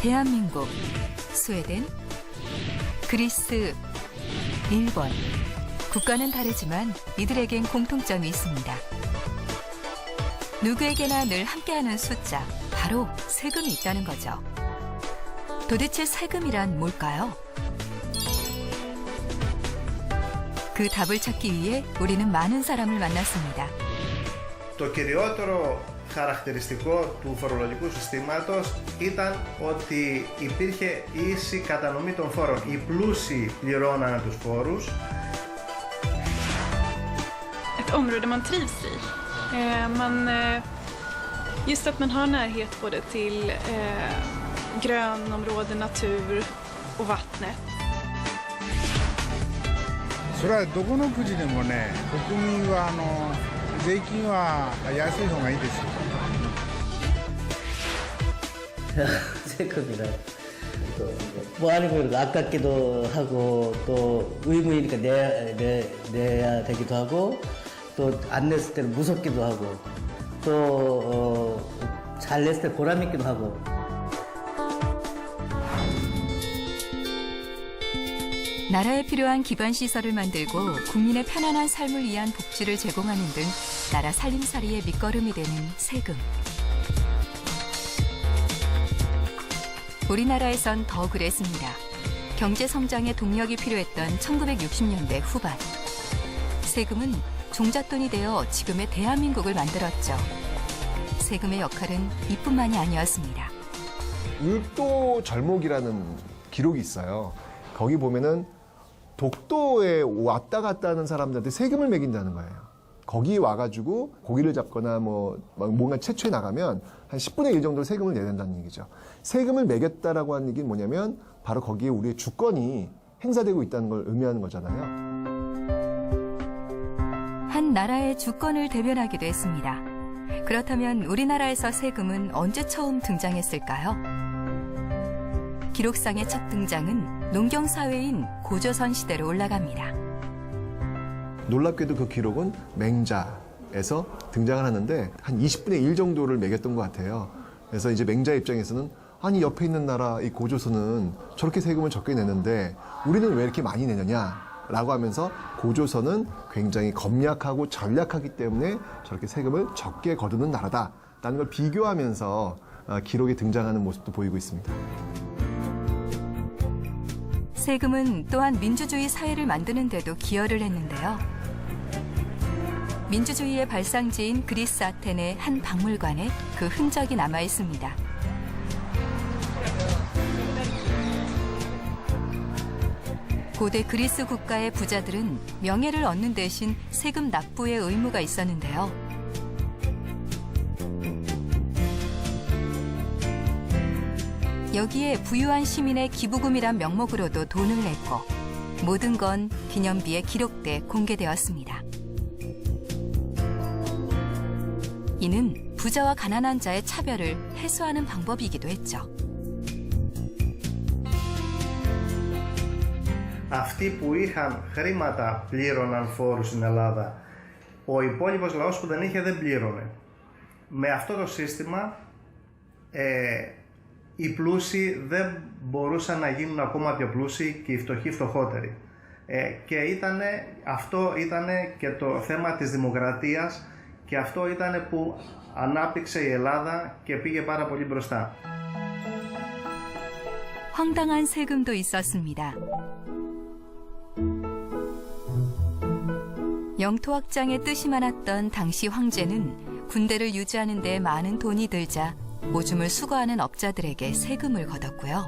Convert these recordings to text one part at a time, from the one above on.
대한민국, 스웨덴, 그리스, 일본. 국가는 다르지만 이들에겐 공통점이 있습니다. 누구에게나 늘 함께하는 숫자, 바로 세금이 있다는 거죠. 도대체 세금이란 뭘까요? 그 답을 찾기 위해 우리는 많은 사람을 만났습니다. Το κυριότερο χαρακτηριστικό του φορολογικού συστήματος ήταν ότι υπήρχε ίση κατανομή των φόρων. Οι πλούσιοι πληρώνανε τους φόρους. Ett område man trivs i. Just att man har närhet både till grönområden, natur och vattnet. それはどこの国でもね、国民は税金は安い方がいいですよ。 세금이라 뭐 아니면 아깝기도 하고 또 의무이니까 내야 되기도 하고 또 안 냈을 때는 무섭기도 하고 또 잘 냈을 때 보람 있기도 하고. 나라에 필요한 기반 시설을 만들고 국민의 편안한 삶을 위한 복지를 제공하는 등 나라 살림살이의 밑거름이 되는 세금. 우리나라에선 더 그랬습니다. 경제 성장에 동력이 필요했던 1960년대 후반. 세금은 종잣돈이 되어 지금의 대한민국을 만들었죠. 세금의 역할은 이뿐만이 아니었습니다. 울도 절목이라는 기록이 있어요. 거기 보면은 독도에 왔다 갔다 하는 사람들한테 세금을 매긴다는 거예요. 거기 와가지고 고기를 잡거나 뭔가 채취해 나가면 한 10분의 1 정도 세금을 내야 된다는 얘기죠. 세금을 매겼다라고 하는 얘기는 뭐냐면 바로 거기에 우리의 주권이 행사되고 있다는 걸 의미하는 거잖아요. 한 나라의 주권을 대변하기도 했습니다. 그렇다면 우리나라에서 세금은 언제 처음 등장했을까요? 기록상의 첫 등장은 농경사회인 고조선 시대로 올라갑니다. 놀랍게도 그 기록은 맹자에서 등장을 하는데 한 20분의 1 정도를 매겼던 것 같아요. 그래서 이제 맹자 입장에서는 아니 옆에 있는 나라 이 고조선은 저렇게 세금을 적게 내는데 우리는 왜 이렇게 많이 내느냐라고 하면서 고조선은 굉장히 검약하고 전략하기 때문에 저렇게 세금을 적게 거두는 나라다라는 걸 비교하면서 기록에 등장하는 모습도 보이고 있습니다. 세금은 또한 민주주의 사회를 만드는 데도 기여를 했는데요. 민주주의의 발상지인 그리스 아테네 한 박물관에 그 흔적이 남아 있습니다. 고대 그리스 국가의 부자들은 명예를 얻는 대신 세금 납부의 의무가 있었는데요. 여기에 부유한 시민의 기부금이란 명목으로도 돈을 냈고 모든 건 기념비에 기록돼 공개되었습니다. 이는 부자와 가난한 자의 차별을 해소하는 방법이기도 했죠. Αυτοί που είχαν χρήματα πλήρωναν φόρους στην Ελλάδα. Ο υπόλοιπος λαός που δεν είχε δεν πλήρωνε. Με αυτό το σύστημα οι πλούσιοι δεν μπορούσαν να γίνουν ακόμα πιο πλούσιοι και οι φτωχοί φτωχότεροι. Και αυτό ήταν και το θέμα της δημοκρατίας και αυτό ήταν που ανάπτυξε η Ελλάδα και πήγε πάρα πολύ μπροστά. 황당한 세금도 있었습니다. 영토 확장의 뜻이 많았던 당시 황제는 군대를 유지하는 데 많은 돈이 들자 오줌을 수거하는 업자들에게 세금을 걷었고요.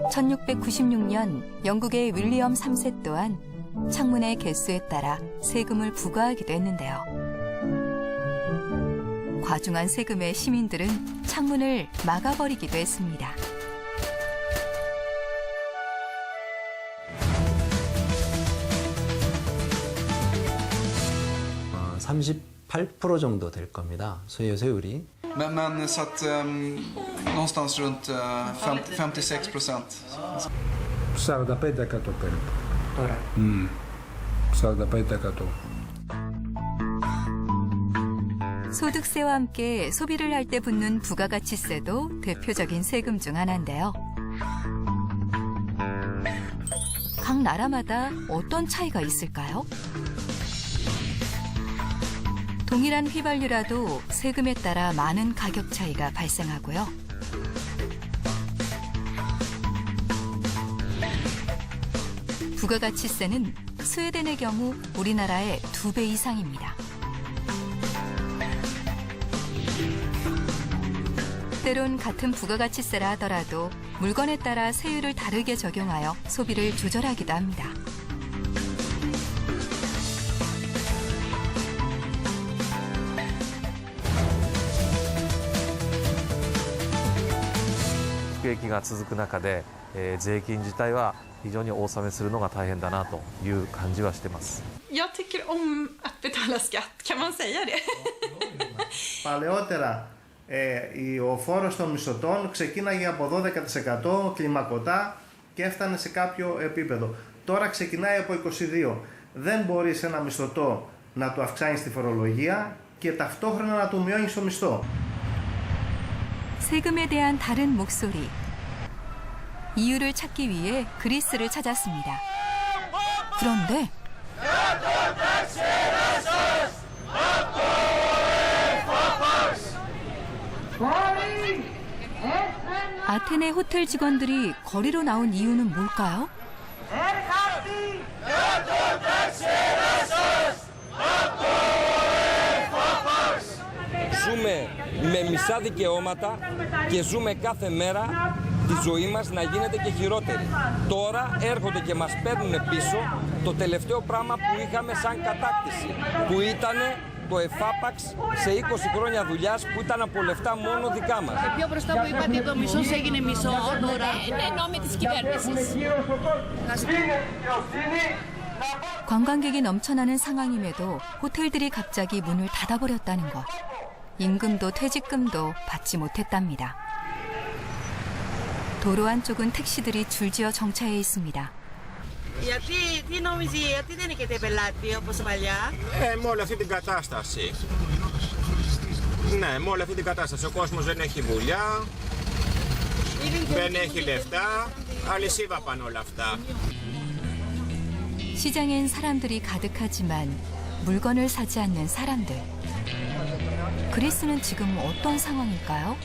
(1696년) 영국의 윌리엄 3세 또한 창문의 개수에 따라 세금을 부과하기도 했는데요. 과중한 세금에 시민들은 창문을 막아버리기도 했습니다. 38% 정도 될 겁니다. 수요세율이. Men så att någonstans runt 56%. 45% περίπου. Τώρα. 45%. 소득세와 함께 소비를 할 때 붙는 부가가치세도 대표적인 세금 중 하나인데요. 각 나라마다 어떤 차이가 있을까요? 동일한 휘발유라도 세금에 따라 많은 가격 차이가 발생하고요. 부가가치세는 스웨덴의 경우 우리나라의 2배 이상입니다. 때론 같은 부가가치세라 하더라도 물건에 따라 세율을 다르게 적용하여 소비를 조절하기도 합니다.不景気が続く中で、税金自体は非常に納めするのが大変だなという感じはしてます。 Jag tycker om att betala skatt, kan man säga det? Παλαιότερα ο φόρος των μισθωτών ξεκίναγε από 12% κλιμακωτά και έφτανε σε κάποιο επίπεδο. Τώρα ξεκινάει από 22%. Δεν μπορείς ένα μισθωτό να του αυξάνεις τη φορολογία και ταυτόχρονα να του μειώνεις το μισθό. 세금에 대한 다른 목소리. 이유를 찾기 위해 그리스를 찾았습니다. 그런데 아테네 호텔 직원들이 거리로 나온 이유는 뭘까요? Ζούμε με μισά δικαιώματα και ζούμε κάθε μέρα τη ζωή μας να γίνεται και χειρότερη. Τώρα έρχονται και μας παίρνουν πίσω το τελευταίο πράγμα που είχαμε σαν κατάκτηση, που ήταν το εφάπαξ σε 20 χρόνια δουλειάς που ήταν από λεφτά μόνο δικά μας. Πιο μπροστά που είπατε το μισός έγινε μισό, τώρα είναι νόμοι της κυβέρνησης. 관광객이 넘쳐나는 상황임에도 호텔들이 갑자기 문을 닫아버렸다는 것. 임금도 퇴직금도 받지 못했답니다. 도로 한쪽은 택시들이 줄지어 정차해 있습니다. Τι νόμιζε, γιατί δεν έχετε πελάτη όπως παλιά? Με όλη αυτή την κατάσταση. Ναι, με όλη αυτή την κατάσταση. Ο κόσμος δεν έχει δουλειά, δεν έχει λεφτά, αλυσίδα πάνε όλα αυτά. 시장엔 사람들이 가득하지만 물건을 사지 않는 사람들. 그리스는 지금 어떤 상황일까요?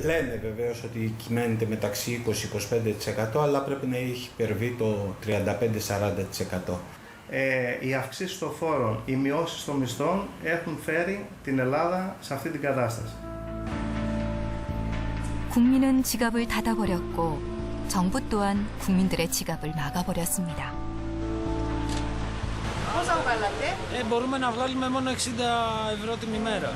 Λένε βεβαίως ότι κυμαίνεται μεταξύ 20-25%, αλλά πρέπει να έχει υπερβεί το 35-40%. Οι αυξήσεις των φόρων, οι μειώσεις των μισθών έχουν φέρει την Ελλάδα σε αυτή την κατάσταση. 국민은 지갑을 닫아버렸고 정부 또한 국민들의 지갑을 막아버렸습니다. Πόσα βγάλατε? Μπορούμε να βγάλουμε μόνο 60 € την ημέρα.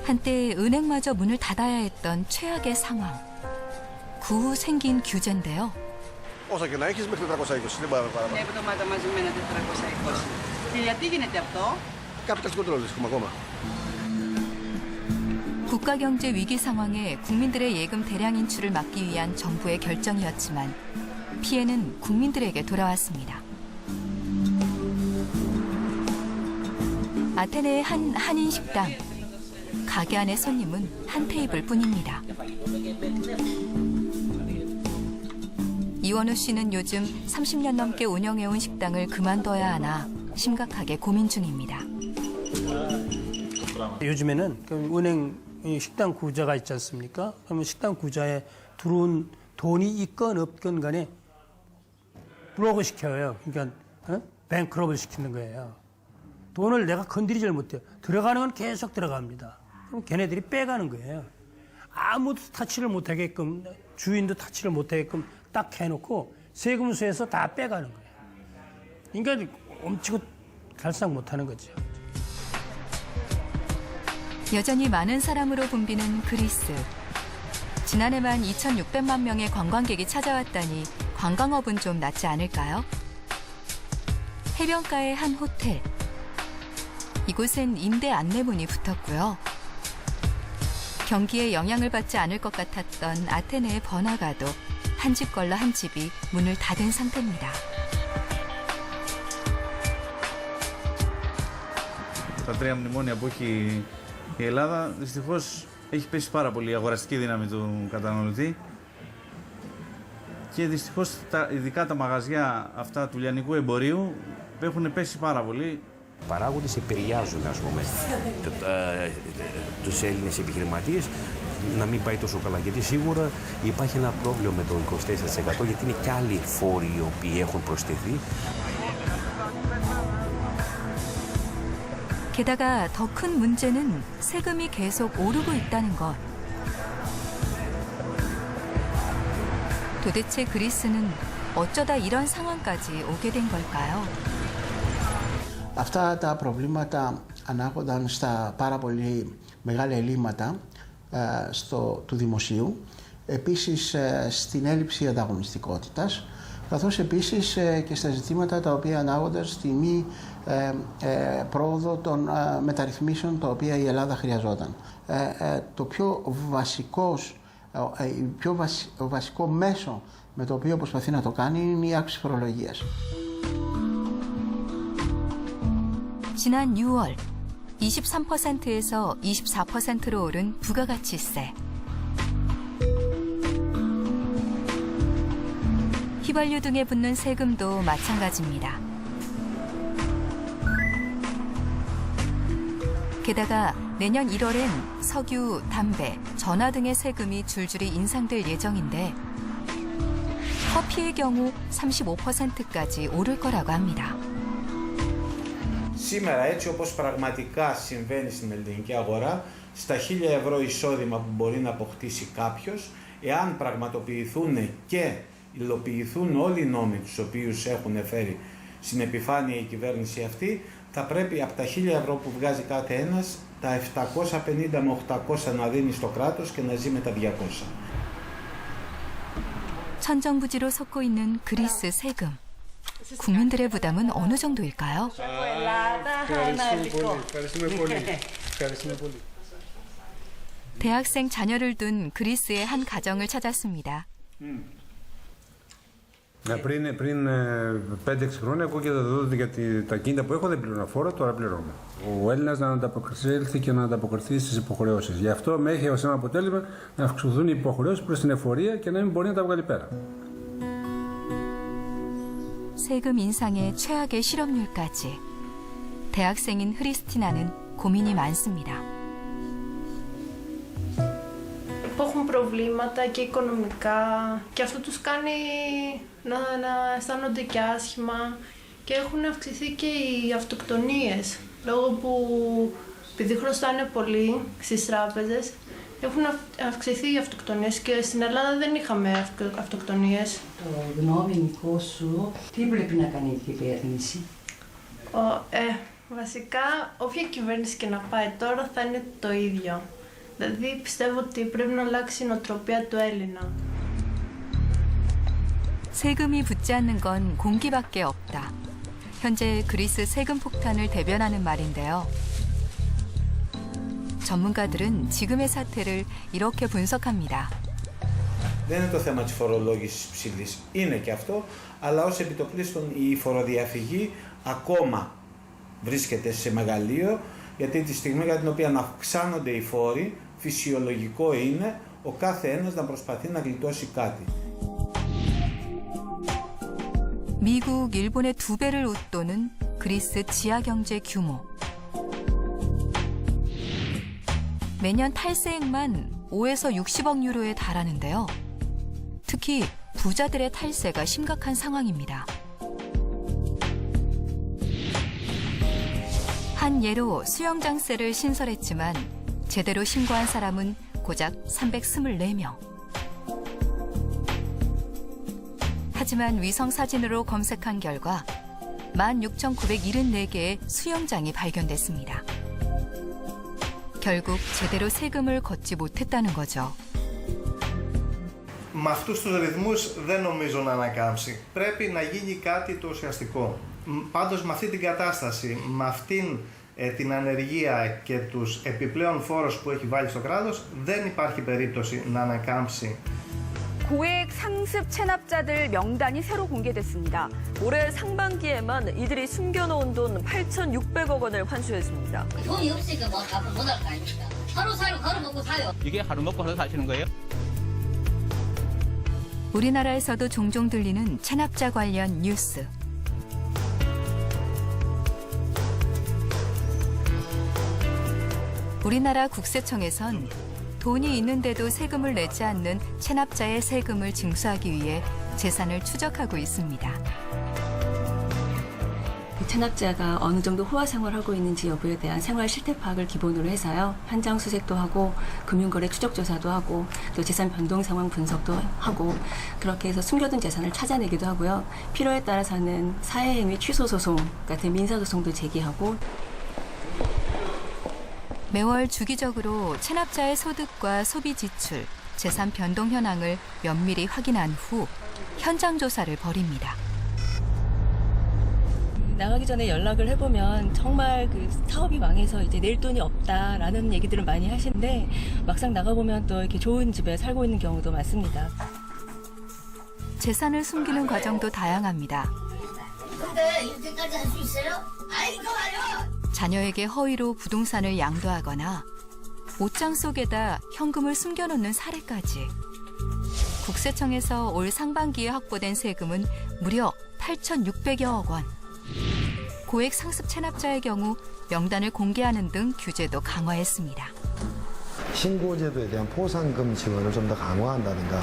한때 은행마저 문을 닫아야 했던 최악의 상황. 그 후 생긴 규제인데요. Όσα και να έχεις μέχρι 420, δεν πάει παραπάνω. Μια εβδομάδα μαζεμένα 420. Και γιατί γίνεται αυτό? Capital control έχουμε ακόμα. 국가 경제 위기 상황에 국민들의 예금 대량 인출을 막기 위한 정부의 결정이었지만 피해는 국민들에게 돌아왔습니다. 아테네의 한 한인 식당. 가게 안의 손님은 한 테이블 뿐입니다. 이원우 씨는 요즘 30년 넘게 운영해온 식당을 그만둬야 하나 심각하게 고민 중입니다. 요즘에는 은행 식당 구자가 있지 않습니까? 그러면 식당 구자에 들어온 돈이 있건 없건 간에 블로그 시켜요. 그러니까 뱅크럽을 시키는 거예요. 돈을 내가 건드리질 못해요. 들어가는 건 계속 들어갑니다. 그럼 걔네들이 빼가는 거예요. 아무도 타치를 못하게끔, 주인도 타치를 못하게끔 딱 해놓고 세금서에서 다 빼가는 거예요. 그러니까 엄치고 달싹 못하는 거죠. 여전히 많은 사람으로 붐비는 그리스. 지난해만 2,600만 명의 관광객이 찾아왔다니 관광업은 좀 낫지 않을까요? 해변가의 한 호텔. 이곳엔 임대 안내문이 붙었고요. 경기에 영향을 받지 않을 것 같았던 아테네의 번화가도 한 집 걸러 한 집이 문을 닫은 상태입니다. τα 3 μνημόνια που έχει η Ελλάδα, δυστυχώς έχει πέσει πάρα πολύ η αγοραστική δύναμη του καταναλωτή και δυστυχώς ειδικά τα μαγαζιά αυτά του λιανικού εμπορίου έχουν πέσει πάρα πολύ. Οι παράγοντες επηρεάζουν, ας πούμε, τους Έλληνες επιχειρηματίες να μην πάει τόσο καλά. Γιατί σίγουρα υπάρχει ένα πρόβλημα με το 24% γιατί είναι και άλλοι φόροι οι οποίοι έχουν προσθεθεί. 게다가 더 큰 문제는 세금이 계속 오르고 있다는 것. 도대체 그리스는 어쩌다 이런 상황까지 오게 된 걸까요? Αυτά τα προβλήματα ανάγονταν στα πάρα πολύ μεγάλα ελλείμματα του δημοσίου, επίσης στην έλλειψη ανταγωνιστικότητας, καθώς επίσης και στα ζητήματα τα οποία ανάγονταν στη μη πρόοδο των μεταρρυθμίσεων τα οποία η Ελλάδα χρειαζόταν. Το πιο βασικό μέσο με το οποίο προσπαθεί να το κάνει είναι η αύξηση φορολογίας. 지난 6월 23%에서 24%로 오른 부가가치세. 휘발유 등에 붙는 세금도 마찬가지입니다. 게다가 내년 1월엔 석유, 담배, 전화 등의 세금이 줄줄이 인상될 예정인데 커피의 경우 35%까지 오를 거라고 합니다. Σήμερα, έτσι όπως πραγματικά συμβαίνει στην ελληνική αγορά, στα 1.000 ευρώ εισόδημα που μπορεί να αποκτήσει κάποιος, εάν πραγματοποιηθούν και υλοποιηθούν όλοι οι νόμοι τους οποίους έχουν φέρει στην επιφάνεια η κυβέρνηση αυτή, θα πρέπει από τα 1.000 ευρώ που βγάζει κάθε ένας, τα 750 με 800 να δίνει στο κράτος και να ζει με τα 200. 천정부지로 솟고 있는 그리스 세금. 국민들의 부담은 어느 정도일까요? 대학생 자녀를 둔 그리스의 한 가정을 찾았습니다. Πριν 5-6 χρόνια ακούγεται εδώ για τα κίνητα που έχω δεν πληρώνω φόρο, τώρα πληρώνω. Ο Έλληνας να ανταποκριθεί και να ανταποκριθεί στις υποχρεώσεις. Γι' αυτό με έχει ως ένα αποτέλεσμα να αυξηθούν οι υποχρεώσεις προς την εφορία και να μην μπορεί να τα βγάλει πέρα. 세금 인상에 최악의 실업률까지. 대학생인 흐리스티나는 고민이 많습니다. Υπάρχουν προβλήματα και οικονομικά και αυτό τους κάνει να αισθάνονται και άσχημα και έχουν αυξηθεί και οι αυτοκτονίες λόγω που επειδή χρωστάνε πολύ στις τράπεζες έχουν αυξηθεί οι αυτοκτονίες και στην Ελλάδα δεν είχαμε αυτοκτονίες. Το γνώμη σου, τι πρέπει να κάνει η κυβέρνηση? Βασικά, όποια κυβέρνηση και να πάει τώρα θα είναι το ίδιο. Δηλαδή πιστεύω ότι πρέπει να αλλάξει η νοοτροπία του Έλληνα. 세금이 붙지 않는 건 공기밖에 없다. 현재 그리스 세금 폭탄을 대변하는 말인데요. 전문가들은 지금의 사태를 이렇게 분석합니다. Δεν είναι το θέμα της φορολόγησης ψηλής, είναι και αυτό, αλλά ως επιτοπλίστων η φοροδιαφυγή ακόμα βρίσκεται σε μεγαλείο, γιατί τη στιγμή για την οποία αυξάνονται οι φόροι, φυσιολογικό είναι ο κάθε ένας να προσπαθεί να γλιτώσει κάτι. 미국, 일본의 2배를 웃도는 그리스 지하경제 규모. 매년 탈세액만 5에서 60억 유로에 달하는데요. 특히 부자들의 탈세가 심각한 상황입니다. 한 예로 수영장세를 신설했지만 제대로 신고한 사람은 고작 324명. 하지만 위성사진으로 검색한 결과 16,974개의 수영장이 발견됐습니다. 결국 제대로 세금을 걷지 못했다는 거죠. Με αυτούς τους ρυθμούς δεν νομίζω να ανακάμψει. Πρέπει να γίνει κάτι το ουσιαστικό. Πάντως με αυτή την κατάσταση, με αυτήν την ανεργία και τους επιπλέον φόρους που έχει βάλει στο κράτος, δεν υπάρχει περίπτωση να ανακάμψει 고액 상습 체납자들 명단이 새로 공개됐습니다. 올해 상반기에만 이들이 숨겨놓은 돈 8,600억 원을 환수했습니다. 돈이 없으니까 뭐 갚아 못할 거 아닙니까? 하루 사요, 하루 먹고 사요. 이게 하루 먹고 하루 사시는 거예요? 우리나라에서도 종종 들리는 체납자 관련 뉴스. 우리나라 국세청에선 돈이 있는데도 세금을 내지 않는 체납자의 세금을 징수하기 위해 재산을 추적하고 있습니다. 체납자가 어느 정도 호화 생활하고 있는지 여부에 대한 생활 실태 파악을 기본으로 해서요. 현장 수색도 하고 금융거래 추적 조사도 하고 또 재산 변동 상황 분석도 하고 그렇게 해서 숨겨둔 재산을 찾아내기도 하고요. 필요에 따라서는 사회행위 취소 소송 같은 민사 소송도 제기하고 매월 주기적으로 체납자의 소득과 소비 지출, 재산 변동 현황을 면밀히 확인한 후 현장 조사를 벌입니다. 나가기 전에 연락을 해보면 정말 그 사업이 망해서 이제 낼 돈이 없다라는 얘기들을 많이 하시는데 막상 나가보면 또 이렇게 좋은 집에 살고 있는 경우도 많습니다. 재산을 숨기는 과정도 다양합니다. 근데 이렇게까지 할 수 있어요? 아이고 봐요. 자녀에게 허위로 부동산을 양도하거나 옷장 속에다 현금을 숨겨놓는 사례까지. 국세청에서 올 상반기에 확보된 세금은 무려 8,600여억 원. 고액 상습 체납자의 경우 명단을 공개하는 등 규제도 강화했습니다. 신고제도에 대한 포상금 지원을 좀 더 강화한다든가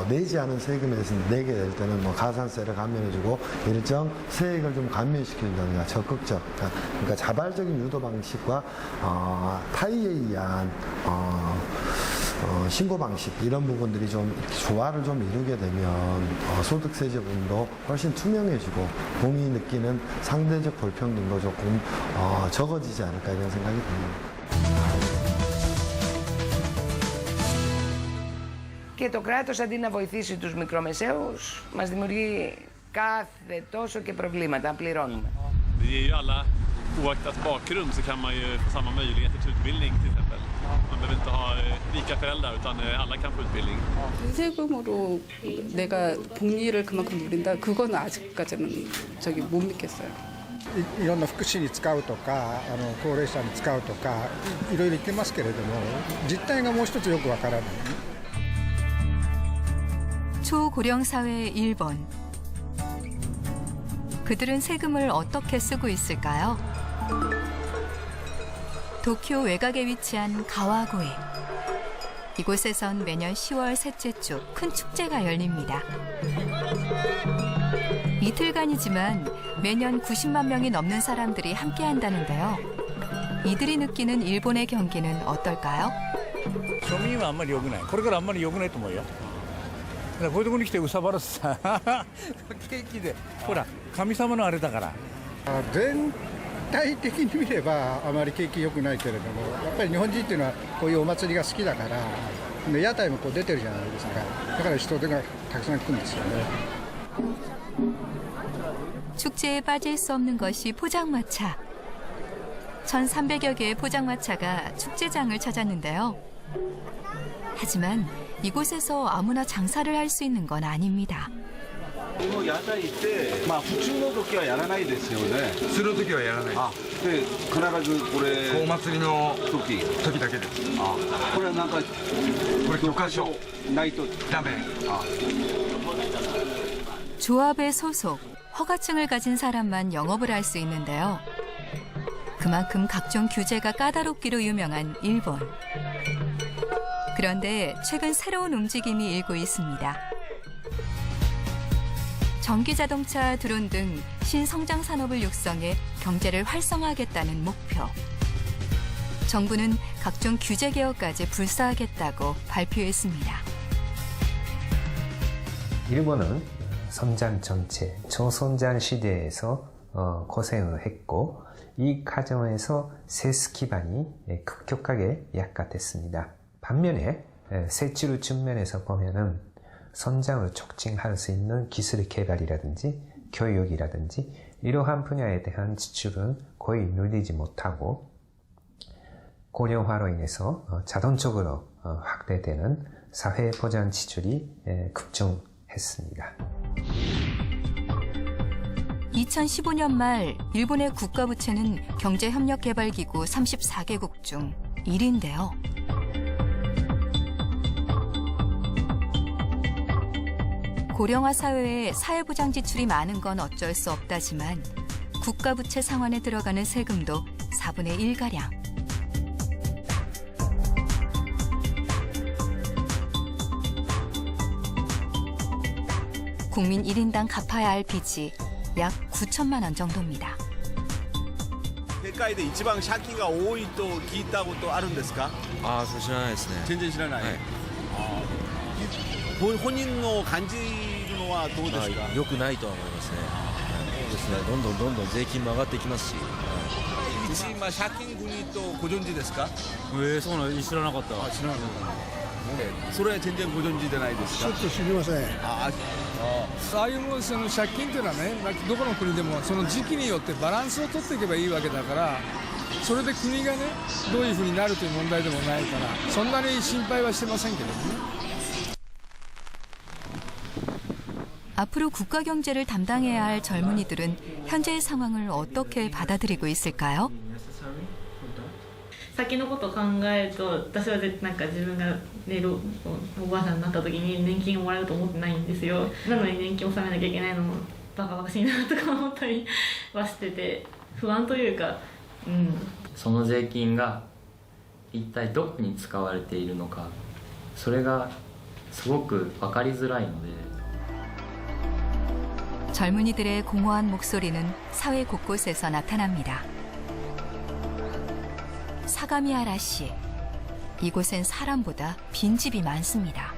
내지 않은 세금에 대해서 내게 될 때는 가산세를 감면해주고 일정 세액을 좀 감면시킨다든가 적극적 그러니까 자발적인 유도 방식과 타의에 의한 신고 방식 이런 부분들이 좀 조화를 좀 이루게 되면 소득세 부분도 훨씬 투명해지고 국민이 느끼는 상대적 불평등도 조금 적어지지 않을까 이런 생각이 듭니다. Και το κράτος αντί να βοηθήσει τους μικρομεσαίους μας δημιουργεί κάθε τόσο και προβλήματα, πληρώνουμε. Det ger ju alla, oaktat bakgrund, så kan man ju få samma möjligheter till utbildning till exempel. Man behöver inte ha rika föräldrar utan alla kan få utbildning. 세금으로 내가 복리를 그만큼 누린다? 그건 아직까지는 못 믿겠어요. いろんな福祉に使うとか高齢者に使うとかいろいろ言ってますけれども実態がもう一つよくわからない。 초고령 사회의 일본. 그들은 세금을 어떻게 쓰고 있을까요? 도쿄 외곽에 위치한 가와고에. 이곳에선 매년 10월 셋째 주 큰 축제가 열립니다. 이틀간이지만 매년 90만 명이 넘는 사람들이 함께한다는데요. 이들이 느끼는 일본의 경기는 어떨까요? 庶民はあんまり良くない。これからあんまり良くないと思うよ。 こういうところに来てうさばらすさケーキでほら神様のあれだから全体的に見ればあまり景気良くないけれどもやっぱり日本人っていうのはこういうお祭りが好きだから屋台も出てるじゃないですかだから人手がたくさん来るんですよね 축제에 빠질 수 없는 것이 포장마차. 1,300여 개의 포장마차가 축제장을 찾았는데요. 하지만 이곳에서 아무나 장사를 할 수 있는 건 아닙니다. この屋台って普通の時はやらないですよね。普通の時はやらない。で必ずこれお祭りの時だけです。これはなんかこれ許可証ないとダメ。 조합의 소속, 허가증을 가진 사람만 영업을 할 수 있는데요. 그만큼 각종 규제가 까다롭기로 유명한 일본. 그런데 최근 새로운 움직임이 일고 있습니다. 전기자동차, 드론 등 신성장 산업을 육성해 경제를 활성화하겠다는 목표. 정부는 각종 규제 개혁까지 불사하겠다고 발표했습니다. 일본은 성장 정체, 초성장 시대에서 고생을 했고 이 과정에서 세수 기반이 급격하게 약화됐습니다. 반면에 세출 측면에서 보면은 성장을 촉진할 수 있는 기술 개발이라든지 교육이라든지 이러한 분야에 대한 지출은 거의 늘리지 못하고 고령화로 인해서 자동적으로 확대되는 사회 보장 지출이 급증했습니다. 2015년 말 일본의 국가부채는 경제협력개발기구 34개국 중 1위인데요. 고령화 사회에 사회보장 지출이 많은 건 어쩔 수 없다지만 국가부채 상환에 들어가는 세금도 4분의 1가량. 국민 1인당 갚아야 할 빚이 약 9천만 원 정도입니다. 世界で一番借金が多いと聞いたことあるんですか？ああ、それ知らないですね。全然知らない。はい、本人の感じるのはどうですか？良くないとは思いますね。そうですね。どんどん税金も上がってきますし。今借金国とご存知ですか？そうなん知らなかった。知らなかった。それは全然ご存知でないですか？ちょっと知りません。ああいうその借金というのはね、どこの国でもその時期によってバランスを取っていけばいいわけだから、それで国がねどういうふうになるという問題でもないから、そんなに心配はしてませんけどね。 앞으로 국가 경제를 담당해야 할 젊은이들은 현재의 상황을 어떻게 받아들이고 있을까요? 先のことを考えると、私はなんか自分が、ね、おばあさんになった時に年金をもらうと思ってないんですよ。なのに年金を納めなきゃいけないのもバカバカしいなとか思ったりはしてて、不安というか、その税金が一体どこに使われているのか、それがすごく分かりづらいので。 젊은이들의 공허한 목소리는 사회 곳곳에서 나타납니다. 사가미하라시. 이곳엔 사람보다 빈집이 많습니다.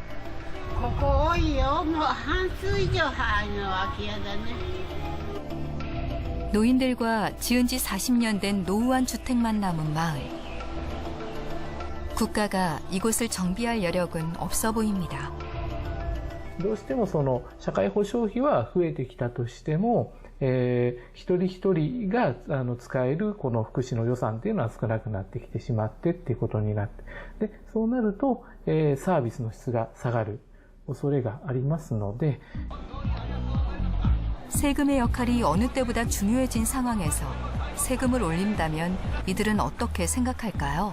노인들과 지은 지 40년 된 노후한 주택만 남은 마을. 국가가 이곳을 정비할 여력은 없어 보입니다. どうしてもその社会保障費は増えてきたとしても、一人一人が使えるこの福祉の予算っていうのは少なくなってきてしまってっていうことになって、でそうなると、サービスの質が下がる恐れがありますので。 세금의 역할이 어느 때보다 중요해진 상황에서 세금을 올린다면 이들은 어떻게 생각할까요?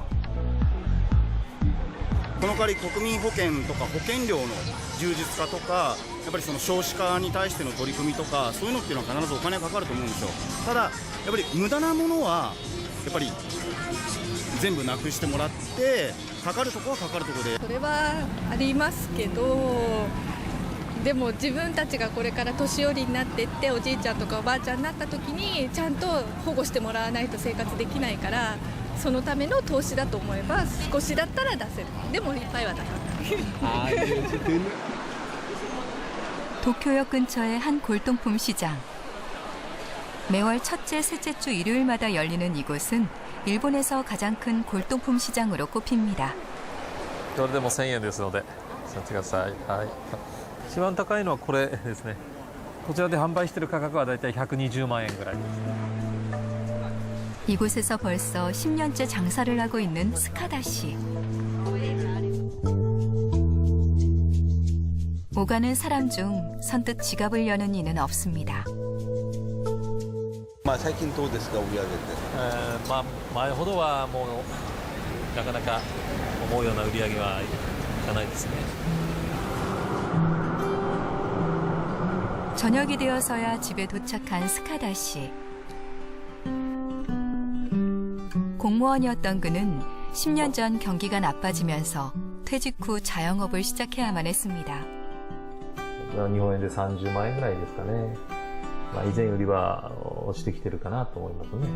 この代わり国民保険とか保険料の充実化とか、やっぱりその少子化に対しての取り組みとか、そういうのっていうのは必ずお金がかかると思うんですよ。ただやっぱり無駄なものはやっぱり全部なくしてもらって、かかるところはかかるところで。それはありますけど、でも自分たちがこれから年寄りになっていって、おじいちゃんとかおばあちゃんになった時にちゃんと保護してもらわないと生活できないから。 そのための投資だと思えば少しだったら出せる。でもいっぱいは出さない。 도쿄역 근처의 한 골동품 시장. 매월 첫째, 셋째 주 일요일마다 열리는 이곳은 일본에서 가장 큰 골동품 시장으로 꼽힙니다. どれでも1000円ですので使ってください。はい。一番高いのはこれですね。こちらで販売している価格はだいたい120万円ぐらいです。 이곳에서 벌써 10년째 장사를 하고 있는 스카다 씨. 오가는 사람 중 선뜻 지갑을 여는 이는 없습니다. 最近どうですか、売り上げて。前ほどはもうなかなか思うような売り上げはいかないですね。 저녁이 되어서야 집에 도착한 스카다 씨. 공무원이었던 그는 10년 전 경기가 나빠지면서 퇴직 후 자영업을 시작해야만 했습니다. 日本円で30万円ぐらいですかね。以前よりは落ちてきてるかなと思いますね.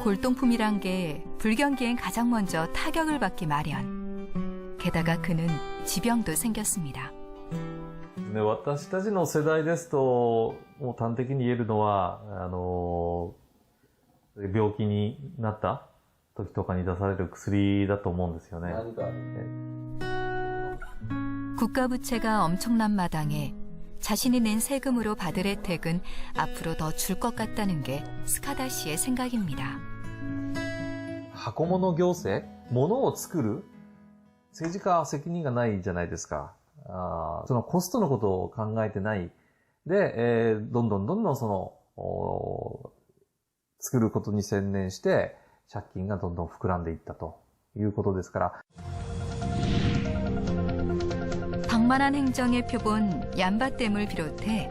골동품이란 게 불경기엔 가장 먼저 타격을 받기 마련. 게다가 그는 지병도 생겼습니다. 私たちの世代ですと、もう端的に言えるのは病気になった時とかに出される薬だと思うんですよね. 국가 부채가 엄청난 마당에 자신이 낸 세금으로 받을 혜택은 앞으로 더 줄 것 같다는 게 스카다 씨의 생각입니다. 箱物行政、物を作る政治家は責任がないじゃないですか。そのコストのことを考えてない。で、どんどんその、作ることに専念して、借金がどんどん膨らんでいったということですから。 방만한 행정의 표본 얀바댐을 비롯해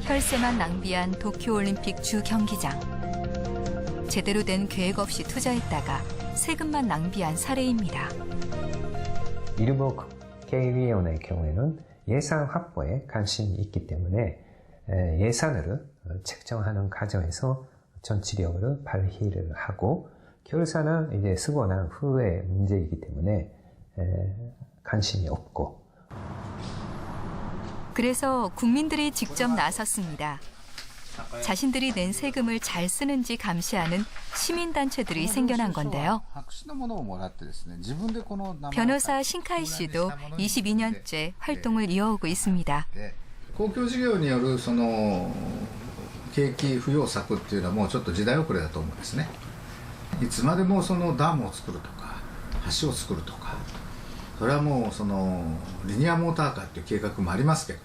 혈세만 낭비한 도쿄올림픽 주 경기장. 제대로 된 계획 없이 투자했다가 세금만 낭비한 사례입니다. 일부 국회의원의 경우에는 예산 확보에 관심이 있기 때문에 예산을 책정하는 과정에서 정치력을 발휘를 하고 결산은 이제 쓰고 난 후의 문제이기 때문에 관심이 없고. 그래서 국민들이 직접 나섰습니다. 자신들이 낸 세금을 잘 쓰는지 감시하는 시민단체들이 생겨난 건데요. 변호사 신카이 씨도 22년째 활동을 이어오고 있습니다. 公共事業によるその景気浮揚策っていうのはもうちょっと時代遅れだと思うんですね。いつまでもそのダムを作るとか橋を作るとか、それはもうそのリニアモーターカーっていう計画もありますけど、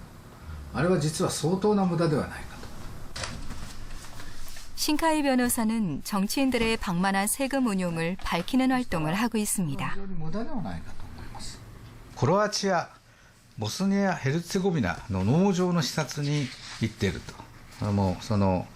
あれは実は相当な無駄ではないかと。 신카이 변호사는 정치인들의 방만한 세금 운용을 밝히는 활동을 하고 있습니다. 無駄ではないかと思います。クロアチア、ボスニア・ヘルツェゴビナの農場の視察に行っていると。もうその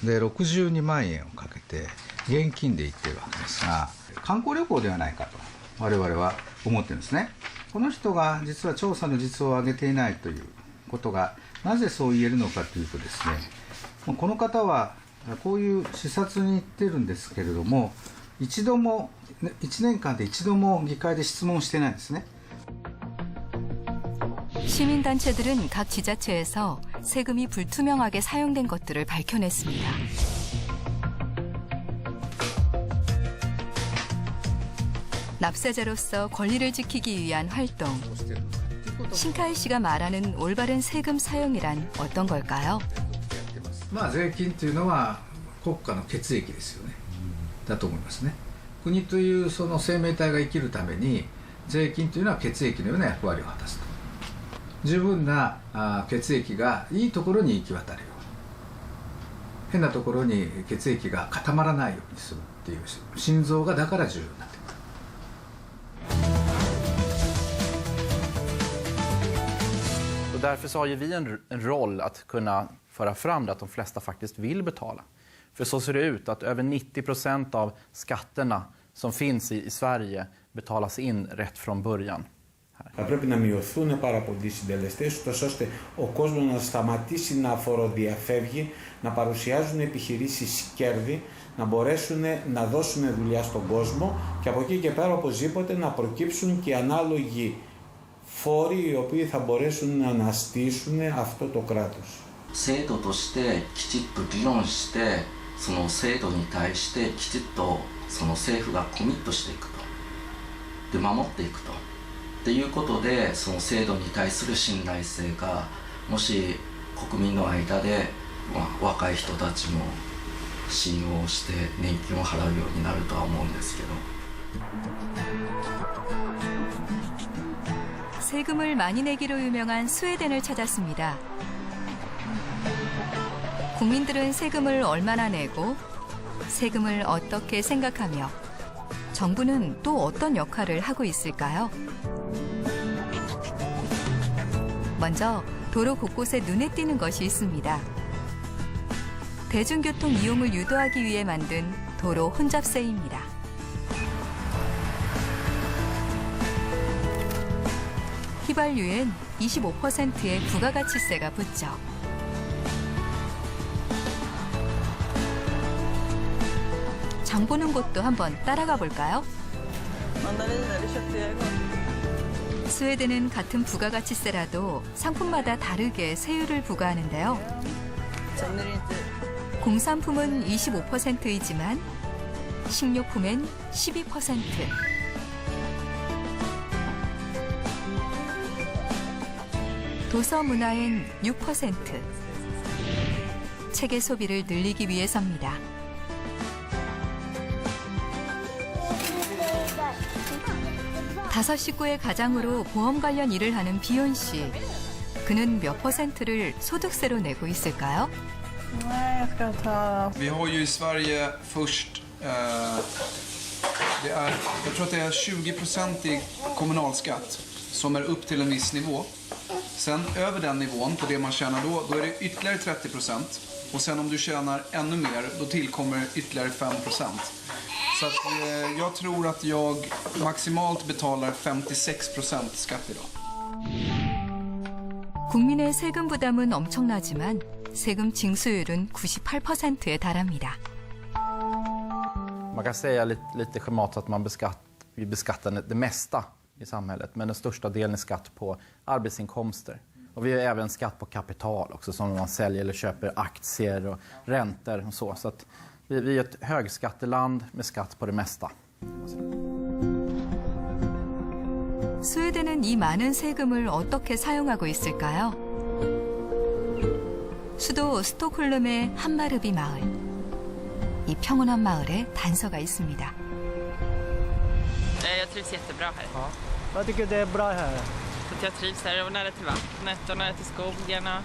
で62万円をかけて現金で行っているわけですが、観光旅行ではないかと我々は思ってるんですね。この人が実は調査の実を上げていないということがなぜそう言えるのかというとですね、この方はこういう視察に行ってるんですけれども、一度も1年間で一度も議会で質問してないんですね。 시민단체들은 각 지자체에서 세금이 불투명하게 사용된 것들을 밝혀냈습니다. 납세자로서 권리를 지키기 위한 활동. 신카이 씨가 말하는 올바른 세금 사용이란 어떤 걸까요? まあ税金というのは国家の血液ですよね。だと思いますね。国というその生命体が生きるために税金というのは血液のような役割を果たすと。十分な血液がいいところに行き渡るように、変なところに血液が固まらないようにするっていう心臓がだから重要になってくる。 Och därför så har ju vi en roll att kunna föra fram det att de flesta faktiskt vill betala. För så ser det ut att över 90% av skatterna som finns i Sverige betalas in rätt från början. Θα πρέπει να μειωθούν πάρα πολλοί συντελεστές, ώστε ο κόσμος να σταματήσει να φοροδιαφεύγει, να παρουσιάζουν επιχειρήσεις κέρδη, να μπορέσουν να δώσουν δουλειά στον κόσμο και από εκεί και πέρα οπωσδήποτε να προκύψουν και ανάλογοι φόροι οι οποίοι θα μπορέσουν να αναστήσουν αυτό το κράτος. 制度としてきちっと議論して、その制度に対してきちっとその政府がコミットしていくと、で守っていくと。っていうことで、その制度に対する信頼性がもし国民の間で、若い人たちも信用して年金を払うようになるとは思うんですけど。 세금을 많이 내기로 유명한 스웨덴을 찾았습니다. 국민들은 세금을 얼마나 내고 세금을 어떻게 생각하며 정부는 또 어떤 역할을 하고 있을까요? 먼저 도로 곳곳에 눈에 띄는 것이 있습니다. 대중교통 이용을 유도하기 위해 만든 도로 혼잡세입니다. 휘발유엔 25%의 부가가치세가 붙죠. 장 보는 곳도 한번 따라가 볼까요? 스웨덴은 같은 부가가치세라도 상품마다 다르게 세율을 부과하는데요. 공산품은 25%이지만 식료품엔 12%. 도서 문화엔 6%. 책의 소비를 늘리기 위해서입니다. 5 식구의 가장으로 보험 관련 일을 하는 비온 씨. 그는 몇 %를 소득세로 내고 있을까요? Vi har ju i Sverige först, jag tror att det är 20% kommunalskatt som är upp till en viss nivå. Sen över den nivån på det man tjänar då är det ytterligare 30%. Och sen om du tjänar ännu mer, då tillkommer ytterligare 5%. Så att, jag tror att jag maximalt betalar 56% skatt idag. 국민의 세금 부담은 엄청나지만 세금 징수율은 98%에 달합니다. Man kan säga lite schematiskt att vi beskattar det mesta i samhället, men den största delen är skatt på arbetsinkomster. Och vi har även skatt på kapital också, som man säljer eller köper aktier och räntor och så. Så att vi är ett högskatteland med skatt på det mesta. 스웨덴은 이 많은 세금을 어떻게 사용하고 있을까요? 수도 스톡홀름의 한마르비 마을. 이 평온한 마을에 단서가 있습니다. Jag trivs jättebra här. Ja. Vad tycker du är bra här? Att jag trivs här och nära till vattnet och nära till skogarna.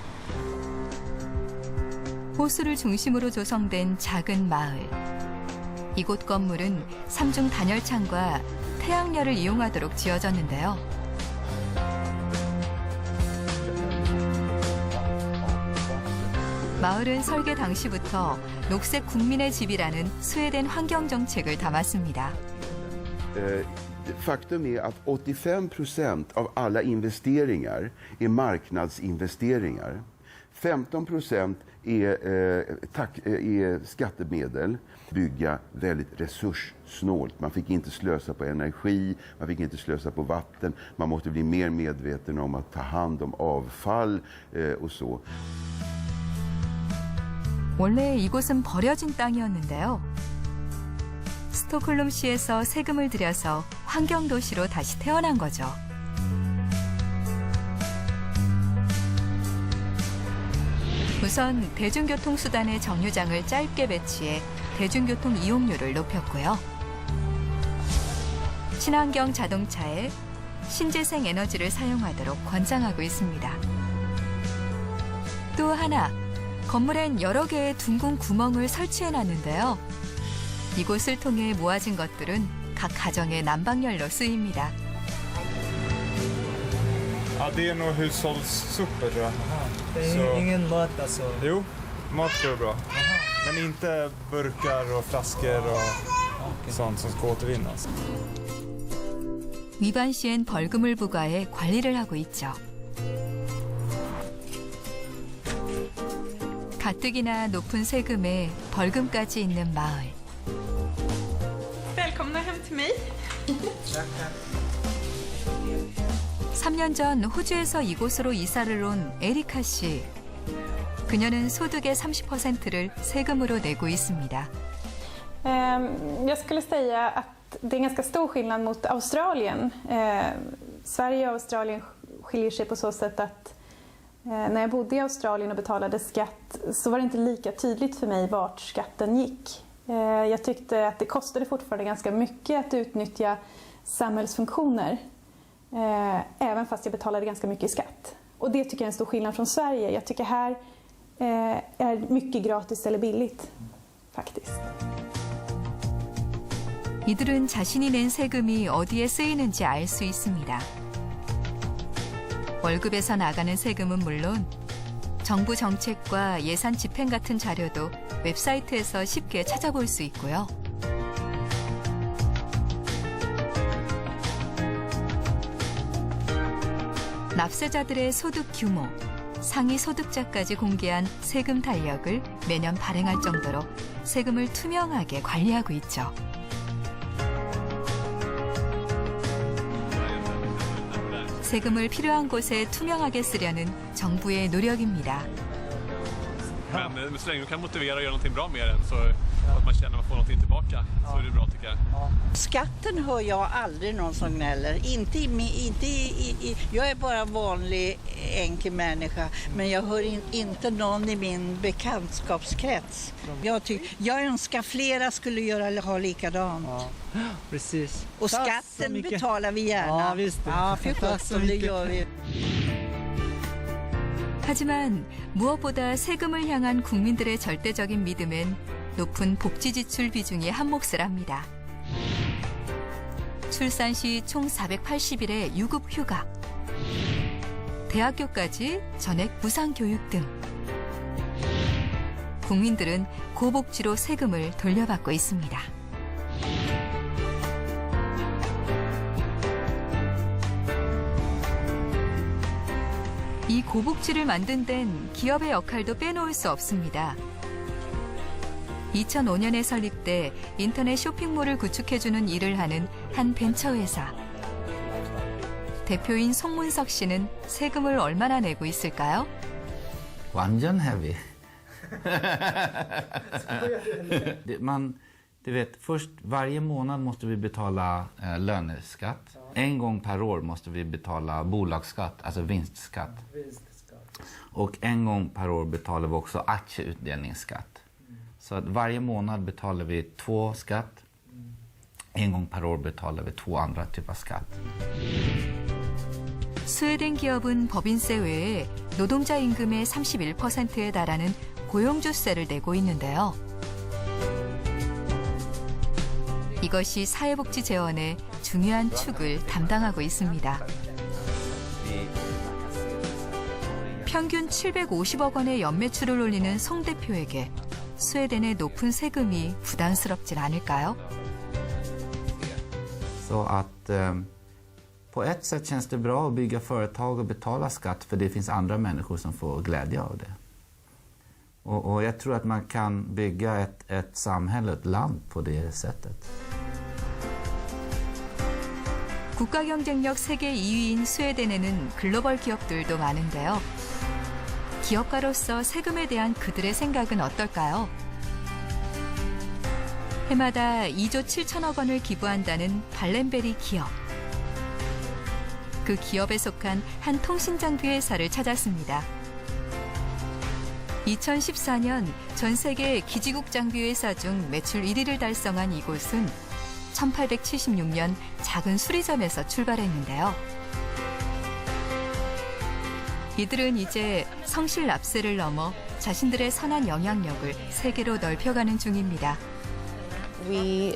호수를 중심으로 조성된 작은 마을. 이곳 건물은 삼중 단열창과 태양열을 이용하도록 지어졌는데요. 마을은 설계 당시부터 녹색 국민의 집이라는 스웨덴 환경 정책을 담았습니다. Faktum är att 85% av alla investeringar är marknadsinvesteringar. 15% är skattemedel. Bygga väldigt resurssnålt. Man fick inte slösa på energi, man fick inte slösa på vatten. Man måste bli mer medveten om att ta hand om avfall och så. 원래 이곳은 버려진 땅이었는데요. 스톡홀름시에서 세금을 들여서 환경도시로 다시 태어난 거죠. 우선 대중교통수단의 정류장을 짧게 배치해 대중교통 이용료를 높였고요. 친환경 자동차에 신재생 에너지를 사용하도록 권장하고 있습니다. 또 하나, 건물엔 여러 개의 둥근 구멍을 설치해놨는데요. 이곳을 통해 모아진 것들은 각 가정의 난방열로 쓰입니다. Ja, det är nog hushållssopor tror jag. Det är ingen mat alltså? Jo, mat går bra. Men inte burkar och flaskor och sånt som ska återvinnas. 위반 시엔 벌금을 부과해 관리를 하고 있죠. 가뜩이나 높은 세금에 벌금까지 있는 마을. Välkomna hem till mig. 3년 전 호주에서 이곳으로 이사를 온 에리카 씨. 그녀는 소득의 30%를 세금으로 내고 있습니다. Jag skulle säga att det är en ganska stor skillnad mot Australien. Sverige och Australien skiljer sig på så sätt att när jag bodde i Australien och betalade skatt så var det inte lika tydligt för mig vart skatten gick. Jag tyckte att det kostade fortfarande ganska mycket att utnyttja samhällsfunktioner. Även fast jag betalade ganska mycket i skatt. Och det tycker jag är en stor skillnad från Sverige. Jag tycker här är mycket gratis eller billigt faktiskt. 이들은 자신이 낸 세금이 어디에 쓰이는지 알 수 있습니다. 월급에서 나가는 세금은 물론 정부 정책과 예산 집행 같은 자료도 웹사이트에서 쉽게 찾아볼 수 있고요. 납세자들의 소득 규모, 상위 소득자까지 공개한 세금 달력을 매년 발행할 정도로 세금을 투명하게 관리하고 있죠. 세금을 필요한 곳에 투명하게 쓰려는 정부의 노력입니다. Men så länge du kan motivera och göra någonting bra med den så att man känner att man får någonting tillbaka så är det bra tycker jag. Skatten hör jag aldrig någon som gnäller. Jag är bara vanlig enkel människa, men jag hör inte någon i min bekantskapskrets. Jag önskar flera skulle ha likadant. Ja, precis. Och skatten betalar vi gärna. Ja, visst. Ja, för sjutton, det gör vi. 하지만 무엇보다 세금을 향한 국민들의 절대적인 믿음엔 높은 복지 지출 비중이 한몫을 합니다. 출산 시 총 480일의 유급 휴가, 대학교까지 전액 무상 교육 등 국민들은 고복지로 세금을 돌려받고 있습니다. 이 고복지를 만든 데는 기업의 역할도 빼놓을 수 없습니다. 2005년에 설립돼 인터넷 쇼핑몰을 구축해주는 일을 하는 한 벤처회사. 대표인 송문석 씨는 세금을 얼마나 내고 있을까요? 완전 heavy. Du vet, först varje månad måste vi betala löneskatt. En gång per år måste vi betala bolagsskatt, alltså vinstskatt. Och en gång per år betalar vi också aktieutdelningsskatt. Så att varje månad betalar vi 2 skatt. En gång per år betalar vi 2 andra typer av skatt. 스웨덴 기업은 법인세 외에 노동자 임금의 31%에 달하는 고용주세를 내고 있는데요. 이것이 사회복지 재원의 중요한 축을 담당하고 있습니다. 평균 750억 원의 연매출을 올리는 송 대표에게 스웨덴의 높은 세금이 부담스럽진 않을까요? Så att på ett sätt känns det bra att bygga företag och betala skatt för det finns andra människor som får glädje av det. Och jag tror att man kan bygga ett samhälle, ett land på det sättet. 국가 경쟁력 세계 2위인 스웨덴에는 글로벌 기업들도 많은데요. 기업가로서 세금에 대한 그들의 생각은 어떨까요? 해마다 2조 7천억 원을 기부한다는 발렌베리 기업. 그 기업에 속한 한 통신장비 회사를 찾았습니다. 2014년 전 세계 기지국 장비 회사 중 매출 1위를 달성한 이곳은 1876년 작은 수리점에서 출발했는데요. 이들은 이제 성실 납세를 넘어 자신들의 선한 영향력을 세계로 넓혀가는 중입니다. We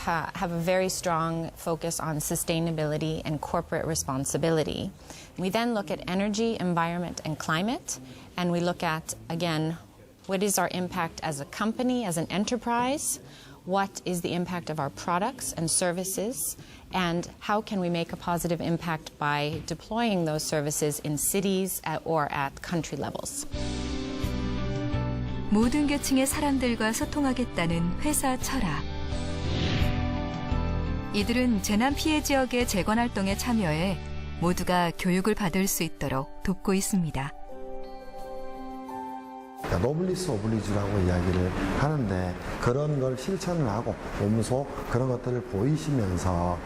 have a very strong focus on sustainability and corporate responsibility. We then look at energy, environment, and climate, and we look at, again, what is our impact as a company, as an enterprise, what is the impact of our products and services, and how can we make a positive impact by deploying those services in cities or at country levels. 모든 계층의 사람들과 소통하겠다는 회사 철학. 이들은 재난 피해 지역의 재건 활동에 참여해 모두가 교육을 받을 수 있도록 돕고 있습니다. 노블리스 오블리주라고 이야기를 하는데 그런 걸 실천을 하고 몸소 그런 것들을 보이시면서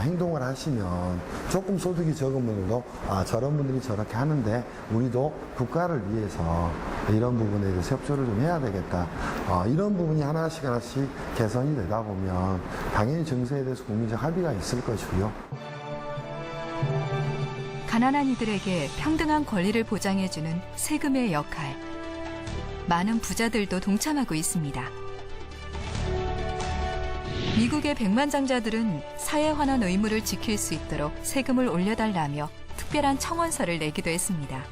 행동을 하시면 조금 소득이 적은 분들도 저런 분들이 저렇게 하는데 우리도 국가를 위해서 이런 부분에 대해서 협조를 좀 해야 되겠다. 이런 부분이 하나씩 개선이 되다 보면 당연히 정세에 대해서 국민적 합의가 있을 것이고요. 가난한 이들에게 평등한 권리를 보장해주는 세금의 역할. 많은 부자들도 동참하고 있습니다. 미국의 백만장자들은 사회 환원 의무를 지킬 수 있도록 세금을 올려달라며 특별한 청원서를 내기도 했습니다.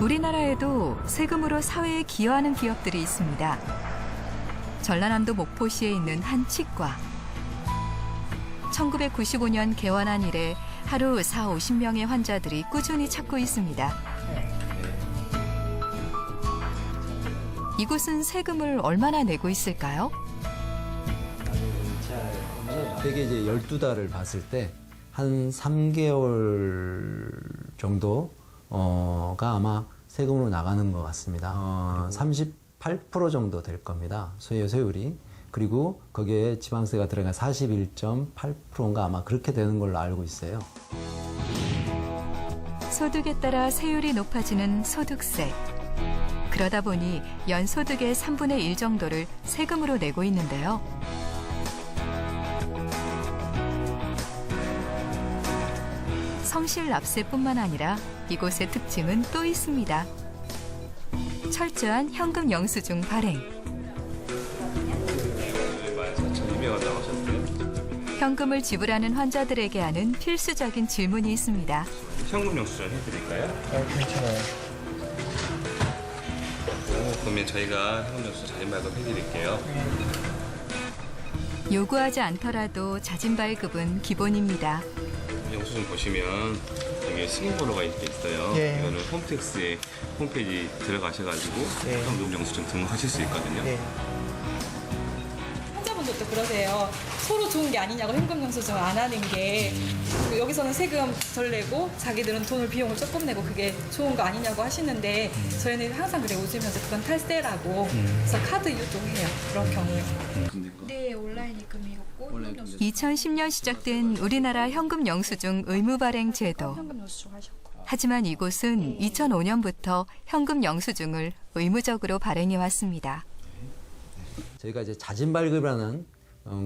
우리나라에도 세금으로 사회에 기여하는 기업들이 있습니다. 전라남도 목포시에 있는 한 치과. 1995년 개원한 이래 하루 40-50명의 환자들이 꾸준히 찾고 있습니다. 이곳은 세금을 얼마나 내고 있을까요? 대개 이제 12달을 봤을 때 한 3개월 정도가 아마 세금으로 나가는 것 같습니다. 38% 정도 될 겁니다. 수혜율이. 그리고 거기에 지방세가 들어간 41.8%인가 아마 그렇게 되는 걸로 알고 있어요. 소득에 따라 세율이 높아지는 소득세. 그러다 보니 연소득의 3분의 1 정도를 세금으로 내고 있는데요. 성실납세뿐만 아니라 이곳의 특징은 또 있습니다. 철저한 현금 영수증 발행. 현금을 지불하는 환자들에게 하는 필수적인 질문이 있습니다. 현금 영수증 해드릴까요? 괜찮아요. 그러면 저희가 현금 영수증 자진 발급해드릴게요. 요구하지 않더라도 자진 발급은 기본입니다. 영수증 보시면 여기 승인번호가 있어요. 예. 이거는 홈택스의 홈페이지 들어가셔가지고 예. 현금 영수증 등록하실 수 있거든요. 예. 환자분들도 그러세요. 서로 좋은 게 아니냐고 현금 영수증을 안 하는 게 여기서는 세금 덜 내고 자기들은 돈을 비용을 조금 내고 그게 좋은 거 아니냐고 하시는데 저희는 항상 그래 웃으면서 그건 탈세라고 그래서 카드 유도해요. 그런 경우에. 네, 온라인 입금이었고 2010년 시작된 우리나라 현금 영수증 의무 발행 제도. 하지만 이곳은 2005년부터 현금 영수증을 의무적으로 발행해 왔습니다. 저희가 이제 자진 발급이라는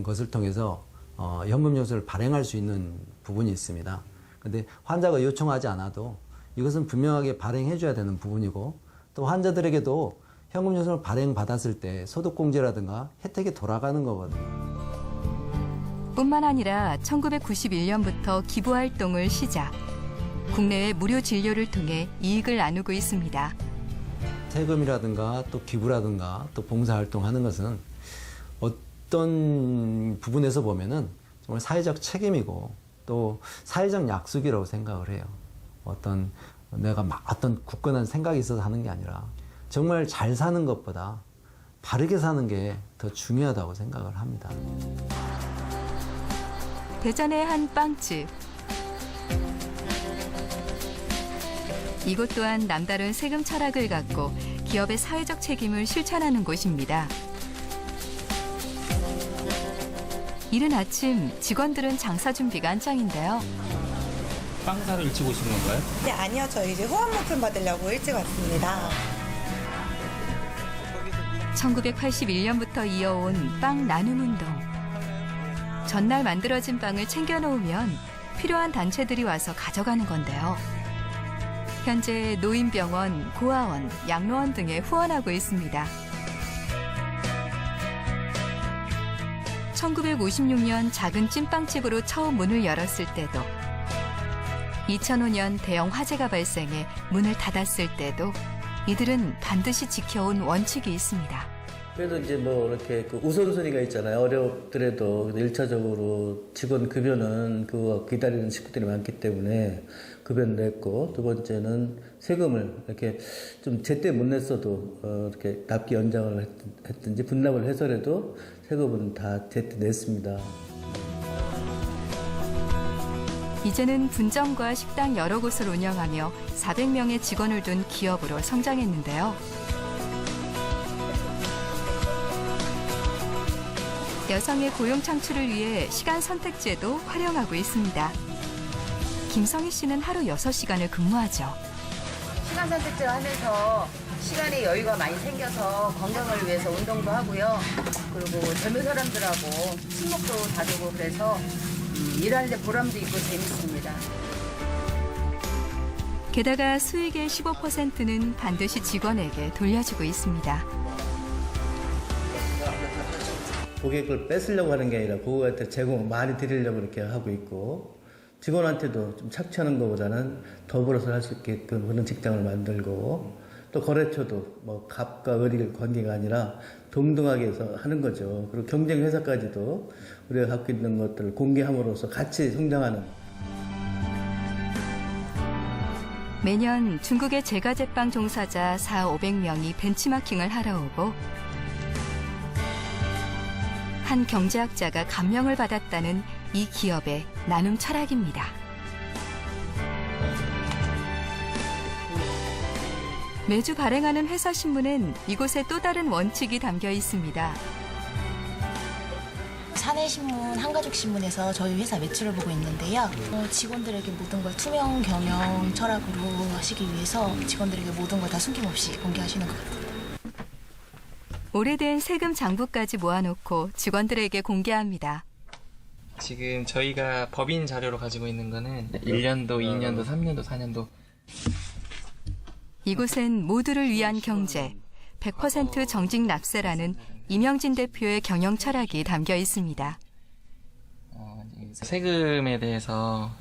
것을 통해서 현금 영수증을 발행할 수 있는 부분이 있습니다. 근데 환자가 요청하지 않아도 이것은 분명하게 발행해 줘야 되는 부분이고 또 환자들에게도 현금 영수증을 발행받았을 때 소득공제라든가 혜택이 돌아가는 거거든요. 뿐만 아니라 1991년부터 기부활동을 시작. 국내외 무료 진료를 통해 이익을 나누고 있습니다. 세금이라든가 또 기부라든가 또 봉사활동하는 것은 어떤 부분에서 보면은 정말 사회적 책임이고 또 사회적 약속이라고 생각을 해요. 내가 막 어떤 굳건한 생각이 있어서 하는 게 아니라 정말 잘 사는 것보다 바르게 사는 게 더 중요하다고 생각을 합니다. 대전의 한 빵집. 이곳 또한 남다른 세금 철학을 갖고 기업의 사회적 책임을 실천하는 곳입니다. 이른 아침 직원들은 장사 준비가 한창인데요. 빵 사러 일찍 오신 건가요? 네, 아니요. 저희 이제 호환 목돈 받으려고 일찍 왔습니다. 1981년부터 이어온 빵 나눔 운동. 전날 만들어진 빵을 챙겨놓으면 필요한 단체들이 와서 가져가는 건데요. 현재 노인병원, 고아원, 양로원 등에 후원하고 있습니다. 1956년 작은 찐빵집으로 처음 문을 열었을 때도 2005년 대형 화재가 발생해 문을 닫았을 때도 이들은 반드시 지켜온 원칙이 있습니다. 그래도 이제 뭐 이렇게 그 우선순위가 있잖아요. 어렵더라도 1차적으로 직원 급여는 그거 기다리는 식구들이 많기 때문에 급여는 냈고, 두 번째는 세금을 이렇게 좀 제때 못 냈어도 이렇게 납기 연장을 했든지 분납을 해서라도 세금은 다 제때 냈습니다. 이제는 분점과 식당 여러 곳을 운영하며 400명의 직원을 둔 기업으로 성장했는데요. 여성의 고용 창출을 위해 시간 선택제도 활용하고 있습니다. 김성희 씨는 하루 6시간을 근무하죠. 시간 선택제를 하면서 시간에 여유가 많이 생겨서 건강을 위해서 운동도 하고요. 그리고 젊은 사람들하고 친목도 다지고 그래서 일하는데 보람도 있고 재밌습니다. 게다가 수익의 15%는 반드시 직원에게 돌려주고 있습니다. 고객을 뺏으려고 하는 게 아니라 고객한테 제공 많이 드리려고 이렇게 하고 있고, 직원한테도 좀 착취하는 것보다는 더 벌어서 할 수 있게끔 그런 직장을 만들고, 또 거래처도 뭐 갑과 을의 관계가 아니라 동등하게 해서 하는 거죠. 그리고 경쟁 회사까지도 우리가 갖고 있는 것들을 공개함으로써 같이 성장하는. 매년 중국의 제과제빵 종사자 400~500명이 벤치마킹을 하러 오고 한 경제학자가 감명을 받았다는 이 기업의 나눔 철학입니다. 매주 발행하는 회사 신문엔 이곳에 또 다른 원칙이 담겨 있습니다. 사내신문, 한가족신문에서 저희 회사 매출을 보고 있는데요. 직원들에게 모든 걸 투명 경영 철학으로 하시기 위해서 직원들에게 모든 걸 다 숨김없이 공개하시는 것 같아요. 오래된 세금 장부까지 모아놓고 직원들에게 공개합니다. 지금 저희가 법인 자료로 가지고 있는 거는 1년도, 2년도, 3년도, 4년도. 이곳엔 모두를 위한 경제, 100% 정직 납세라는 이명진 대표의 경영 철학이 담겨 있습니다. 세금에 대해서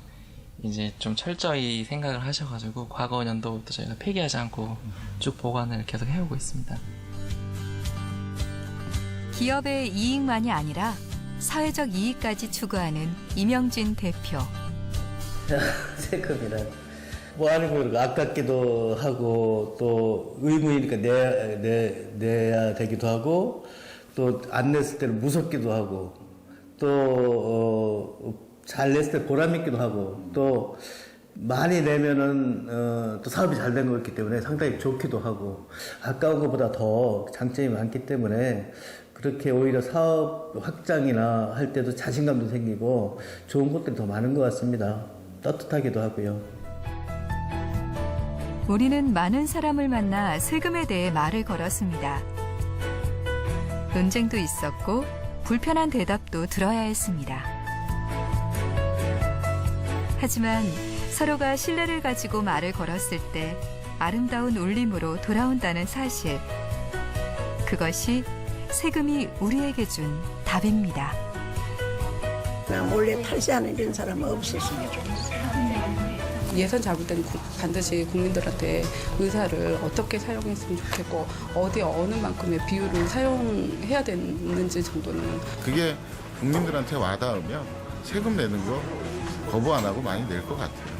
이제 좀 철저히 생각을 하셔가지고 과거 연도부터 저희가 폐기하지 않고 쭉 보관을 계속 해오고 있습니다. 기업의 이익만이 아니라 사회적 이익까지 추구하는 이명진 대표. 세금이란 뭐 아니고 아깝기도 하고 또 의무이니까 내야 되기도 하고 또 안 냈을 때는 무섭기도 하고 또 잘 냈을 때 보람 있기도 하고 또 많이 내면은 또 사업이 잘 된 거기 때문에 상당히 좋기도 하고 아까운 것보다 더 장점이 많기 때문에 그렇게 오히려 사업 확장이나 할 때도 자신감도 생기고 좋은 것들이 더 많은 것 같습니다. 떳떳하기도 하고요. 우리는 많은 사람을 만나 세금에 대해 말을 걸었습니다. 논쟁도 있었고 불편한 대답도 들어야 했습니다. 하지만 서로가 신뢰를 가지고 말을 걸었을 때 아름다운 울림으로 돌아온다는 사실. 그것이 세금이 우리에게 준 답입니다. 몰래 탈세하는 이런 사람은 없었으면 좋겠어요. 예산 잡을 때는 반드시 국민들한테 의사를 어떻게 사용했으면 좋겠고 어디 어느 만큼의 비율을 사용해야 되는지 정도는 그게 국민들한테 와닿으면 세금 내는 거 거부 안 하고 많이 낼 것 같아요.